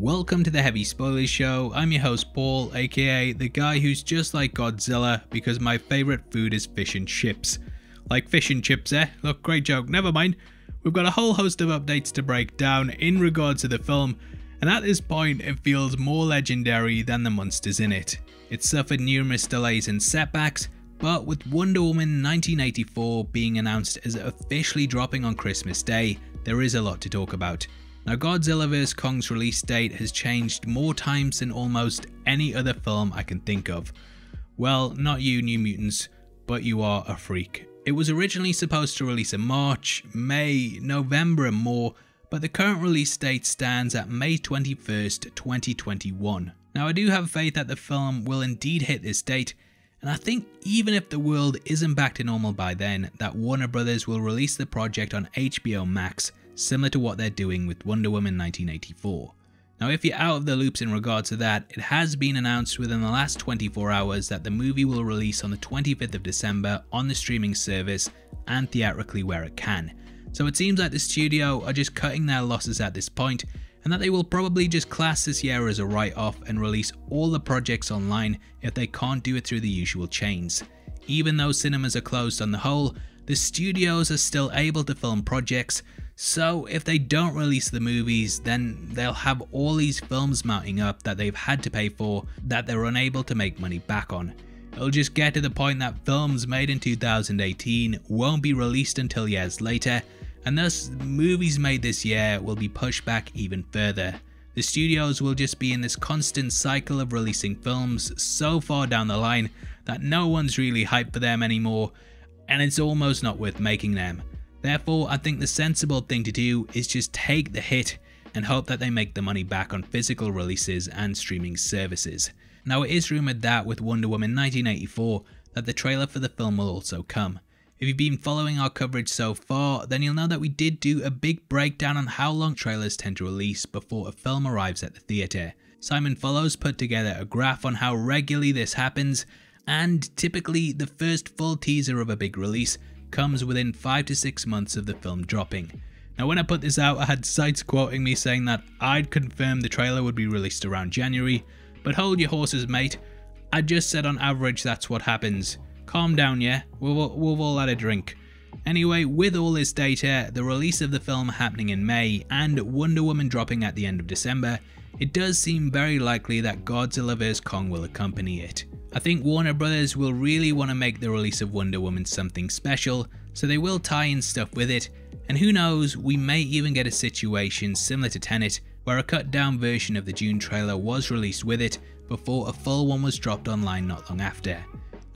Welcome to the Heavy Spoilers Show. I'm your host Paul, aka the guy who's just like Godzilla because my favourite food is fish and chips. Like fish and chips, eh? Look, great joke, never mind. We've got a whole host of updates to break down in regards to the film, and at this point it feels more legendary than the monsters in it. It suffered numerous delays and setbacks, but with Wonder Woman 1984 being announced as officially dropping on Christmas Day, there is a lot to talk about. Now, Godzilla vs. Kong's release date has changed more times than almost any other film I can think of. Well, not you, New Mutants, but you are a freak. It was originally supposed to release in March, May, November and more, but the current release date stands at May 21st, 2021. Now, I do have faith that the film will indeed hit this date, and I think even if the world isn't back to normal by then, that Warner Brothers will release the project on HBO Max, similar to what they're doing with Wonder Woman 1984. Now, if you're out of the loops in regards to that, it has been announced within the last 24 hours that the movie will release on the 25th of December on the streaming service and theatrically where it can. So it seems like the studio are just cutting their losses at this point, and that they will probably just class this year as a write-off and release all the projects online if they can't do it through the usual chains. Even though cinemas are closed on the whole, the studios are still able to film projects, so if they don't release the movies, then they'll have all these films mounting up that they've had to pay for that they're unable to make money back on. It'll just get to the point that films made in 2018 won't be released until years later, and thus movies made this year will be pushed back even further. The studios will just be in this constant cycle of releasing films so far down the line that no one's really hyped for them anymore, and it's almost not worth making them. Therefore, I think the sensible thing to do is just take the hit and hope that they make the money back on physical releases and streaming services. Now, it is rumoured that with Wonder Woman 1984 that the trailer for the film will also come. If you've been following our coverage so far, then you'll know that we did do a big breakdown on how long trailers tend to release before a film arrives at the theatre. Simon Follows put together a graph on how regularly this happens, and typically the first full teaser of a big release comes within 5 to 6 months of the film dropping. Now, when I put this out, I had sites quoting me saying that I'd confirmed the trailer would be released around January, but hold your horses, mate. I just said on average that's what happens. Calm down, yeah? We've all had a drink. Anyway, with all this data, the release of the film happening in May and Wonder Woman dropping at the end of December, it does seem very likely that Godzilla vs. Kong will accompany it. I think Warner Brothers will really want to make the release of Wonder Woman something special, so they will tie in stuff with it, and who knows, we may even get a situation similar to Tenet, where a cut down version of the June trailer was released with it before a full one was dropped online not long after.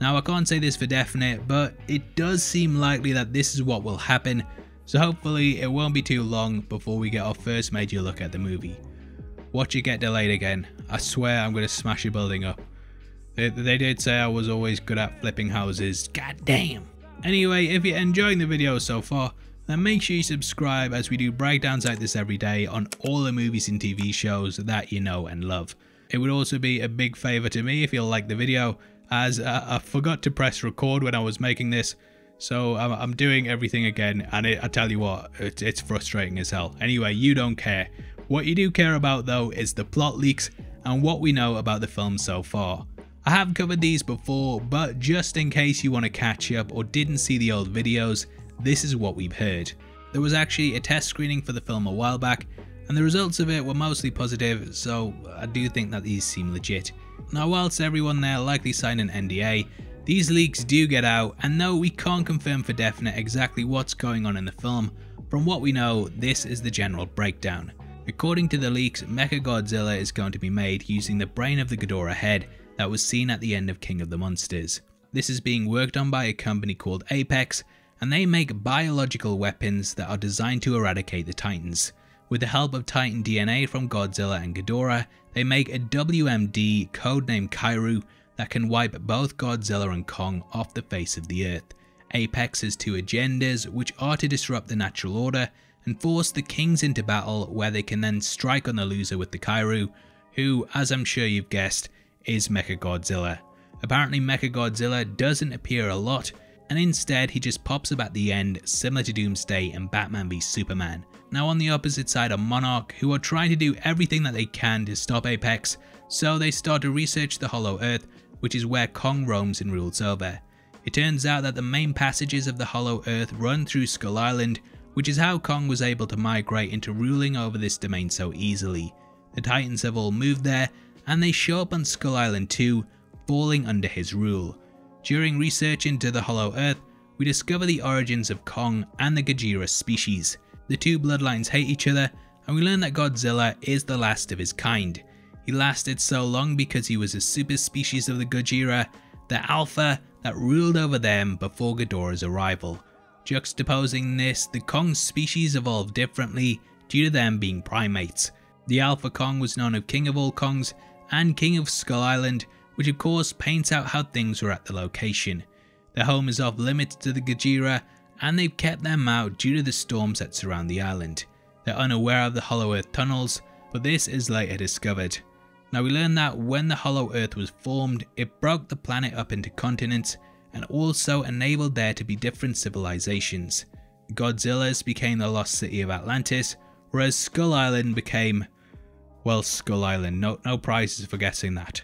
Now, I can't say this for definite, but it does seem likely that this is what will happen, so hopefully it won't be too long before we get our first major look at the movie. Watch it get delayed again. I swear I'm going to smash a building up. They did say I was always good at flipping houses. God damn. Anyway, if you're enjoying the video so far, then make sure you subscribe as we do breakdowns like this every day on all the movies and TV shows that you know and love. It would also be a big favour to me if you like the video, as I forgot to press record when I was making this, so I'm doing everything again, and I tell you what, it's frustrating as hell. Anyway, you don't care. What you do care about though is the plot leaks and what we know about the film so far. I have covered these before, but just in case you want to catch up or didn't see the old videos, this is what we've heard. There was actually a test screening for the film a while back, and the results of it were mostly positive, so I do think that these seem legit. Now, whilst everyone there likely signed an NDA, these leaks do get out, and though we can't confirm for definite exactly what's going on in the film, from what we know, this is the general breakdown. According to the leaks, Mechagodzilla is going to be made using the brain of the Ghidorah head that was seen at the end of King of the Monsters. This is being worked on by a company called Apex, and they make biological weapons that are designed to eradicate the Titans. With the help of Titan DNA from Godzilla and Ghidorah, they make a WMD codenamed Kairu that can wipe both Godzilla and Kong off the face of the earth. Apex has two agendas, which are to disrupt the natural order and force the kings into battle, where they can then strike on the loser with the Kairu, who, as I'm sure you've guessed, is Mechagodzilla. Apparently Mechagodzilla doesn't appear a lot, and instead he just pops up at the end, similar to Doomsday and Batman v Superman. Now on the opposite side are Monarch, who are trying to do everything that they can to stop Apex, so they start to research the Hollow Earth, which is where Kong roams and rules over. It turns out that the main passages of the Hollow Earth run through Skull Island, which is how Kong was able to migrate into ruling over this domain so easily. The Titans have all moved there, and they show up on Skull Island too, falling under his rule. During research into the Hollow Earth, we discover the origins of Kong and the Gojira species. The two bloodlines hate each other, and we learn that Godzilla is the last of his kind. He lasted so long because he was a super species of the Gojira, the alpha that ruled over them before Ghidorah's arrival. Juxtaposing this, the Kong species evolved differently due to them being primates. The Alpha Kong was known as King of all Kongs and King of Skull Island, which of course paints out how things were at the location. Their home is off limits to the Gojira, and they've kept them out due to the storms that surround the island. They're unaware of the Hollow Earth tunnels, but this is later discovered. Now we learn that when the Hollow Earth was formed, it broke the planet up into continents and also enabled there to be different civilizations. Godzilla's became the lost city of Atlantis, whereas Skull Island became, well, Skull Island. No prizes for guessing that.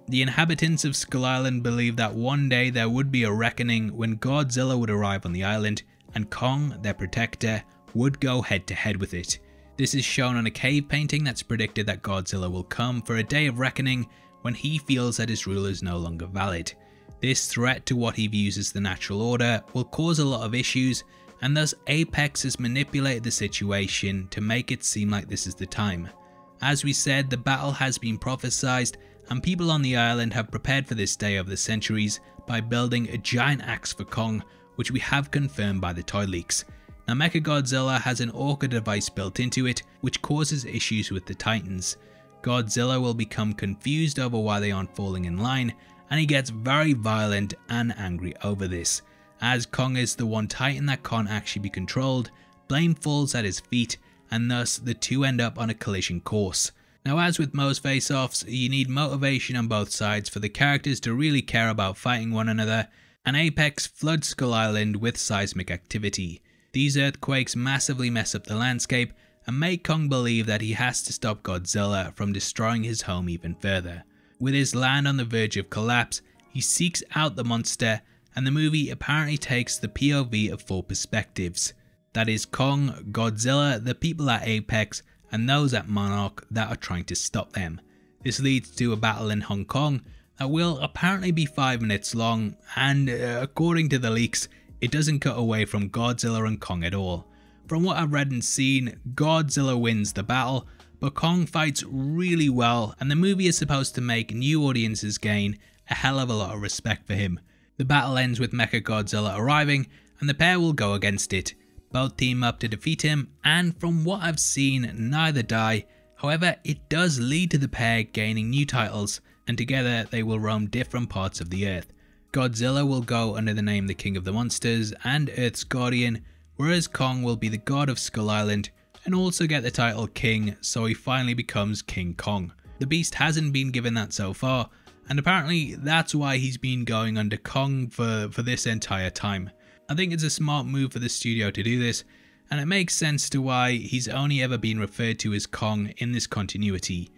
The inhabitants of Skull Island believed that one day there would be a reckoning when Godzilla would arrive on the island and Kong, their protector, would go head to head with it. This is shown on a cave painting that's predicted that Godzilla will come for a day of reckoning when he feels that his rule is no longer valid. This threat to what he views as the natural order will cause a lot of issues, and thus Apex has manipulated the situation to make it seem like this is the time. As we said, the battle has been prophesized, and people on the island have prepared for this day over the centuries by building a giant axe for Kong, which we have confirmed by the toy leaks. Now Mechagodzilla has an Orca device built into it, which causes issues with the Titans. Godzilla will become confused over why they aren't falling in line, and he gets very violent and angry over this. As Kong is the one Titan that can't actually be controlled, blame falls at his feet, and thus the two end up on a collision course. Now as with most face-offs, you need motivation on both sides for the characters to really care about fighting one another, and Apex floods Skull Island with seismic activity. These earthquakes massively mess up the landscape and make Kong believe that he has to stop Godzilla from destroying his home even further. With his land on the verge of collapse, he seeks out the monster, and the movie apparently takes the POV of 4 perspectives. That is Kong, Godzilla, the people at Apex, and those at Monarch that are trying to stop them. This leads to a battle in Hong Kong that will apparently be 5 minutes long, and according to the leaks, it doesn't cut away from Godzilla and Kong at all. From what I've read and seen, Godzilla wins the battle, but Kong fights really well, and the movie is supposed to make new audiences gain a hell of a lot of respect for him. The battle ends with Mechagodzilla arriving, and the pair will go against it. Both team up to defeat him, and from what I've seen, neither die. However, it does lead to the pair gaining new titles, and together they will roam different parts of the Earth. Godzilla will go under the name the King of the Monsters and Earth's Guardian, whereas Kong will be the god of Skull Island and also get the title King, so he finally becomes King Kong. The Beast hasn't been given that so far, and apparently that's why he's been going under Kong for this entire time. I think it's a smart move for the studio to do this, and it makes sense to why he's only ever been referred to as Kong in this continuity.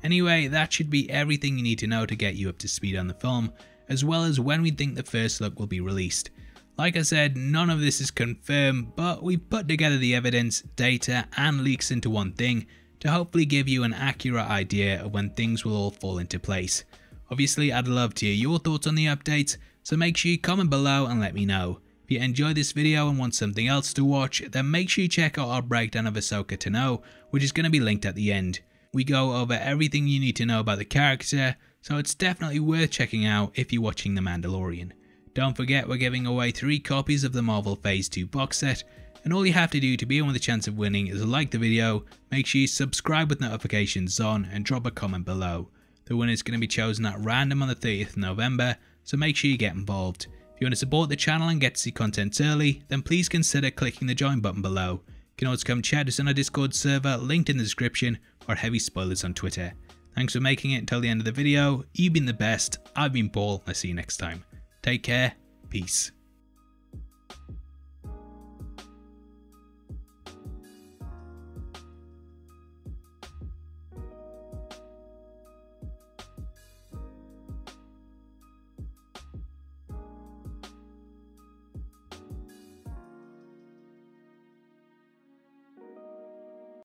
Anyway, that should be everything you need to know to get you up to speed on the film, as well as when we think the first look will be released. Like I said, none of this is confirmed, but we've put together the evidence, data and leaks into one thing to hopefully give you an accurate idea of when things will all fall into place. Obviously, I'd love to hear your thoughts on the updates, so make sure you comment below and let me know. If you enjoyed this video and want something else to watch, then make sure you check out our breakdown of Ahsoka Tano, which is going to be linked at the end. We go over everything you need to know about the character, so it's definitely worth checking out if you're watching The Mandalorian. Don't forget we're giving away 3 copies of the Marvel Phase 2 box set, and all you have to do to be in with a chance of winning is like the video, make sure you subscribe with notifications on, and drop a comment below. The winner is going to be chosen at random on the 30th of November, so make sure you get involved. If you want to support the channel and get to see content early, then please consider clicking the join button below. You can also come chat us on our Discord server, linked in the description, or Heavy Spoilers on Twitter. Thanks for making it until the end of the video. You've been the best. I've been Paul. I'll see you next time. Take care. Peace.